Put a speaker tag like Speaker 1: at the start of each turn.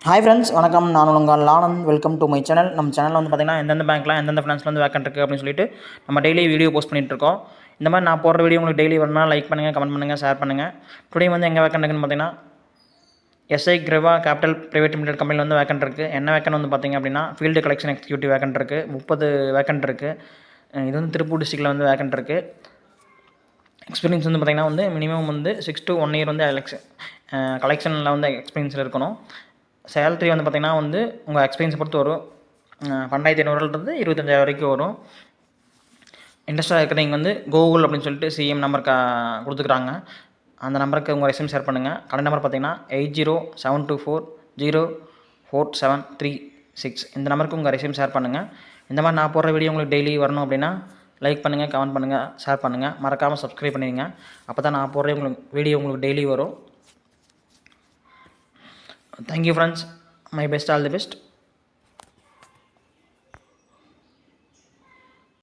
Speaker 1: Hi friends, வணக்கம். நான் உங்கள் Anand. Welcome to my channel. நம்ம சேனலில் வந்து பார்த்திங்கன்னா எந்தெந்த பேங்க்லாம் எந்தெந்த ஃபினான்ஸில் வந்து வேக்கன்ட் இருக்குது அப்படின்னு சொல்லிட்டு நம்ம டெய்லி வீடியோ போஸ்ட் பண்ணிகிட்ருக்கோம். இந்த மாதிரி நான் போடுற வீடியோ உங்களுக்கு டெய்லி வரணும்னா லைக் பண்ணுங்கள், கமெண்ட் பண்ணுங்கள், ஷேர் பண்ணுங்கள். டுடே வந்து எங்கே வேக்கன்ட் இருக்குன்னு பார்த்தீங்கன்னா எஸ்ஐ கிரெவா கேபிட்டல் பிரைவேட் லிமிடெட் கம்பெனியில் வந்து வேக்கன்ட் இருக்குது. என்ன வேக்கன்ட் வந்து பார்த்திங்க அப்படின்னா ஃபீல்டு கலெக்ஷன் எக்ஸிக்யூட்டிவ் வேக்கன்ட் இருக்குது. 30 வேக்கன்ட் இருக்குது. இது வந்து திருப்பூர் டிஸ்ட்ரிக்ட்டில் வந்து வேக்கன்ட் இருக்குது. எக்ஸ்பீரியன்ஸ் வந்து பார்த்திங்கன்னா வந்து மினிமம் வந்து 6 to 1 இயர் வந்து கலெக்ஷனில் வந்து எக்ஸ்பீரியன்ஸில் இருக்கணும். சேலரி வந்து பார்த்திங்கன்னா வந்து உங்கள் எக்ஸ்பீரியன்ஸை பொறுத்து வரும். 12,500 25,000 வரைக்கும் வரும். இன்ட்ரெஸ்டாக இருக்கிறவங்க வந்து கூகுள் அப்படின்னு சொல்லிட்டு சிஎம் நம்பர் கொடுத்துக்குறாங்க. அந்த நம்பருக்கு உங்கள் ரெஸ்யூம் ஷேர் பண்ணுங்கள். கடை நம்பர் பார்த்திங்கன்னா 8072404736. இந்த நம்பருக்கு உங்கள் ரெஸ்யூம் ஷேர் பண்ணுங்கள். இந்த மாதிரி நான் போடுற வீடியோ உங்களுக்கு டெய்லி வரணும் அப்படின்னா லைக் பண்ணுங்கள், கமெண்ட் பண்ணுங்கள், ஷேர் பண்ணுங்கள். மறக்காமல் சப்ஸ்கிரைப் பண்ணிடுங்க. அப்போ தான் நான் போடுற வீடியோ உங்களுக்கு டெய்லி வரும். Thank you friends. My best, all the best.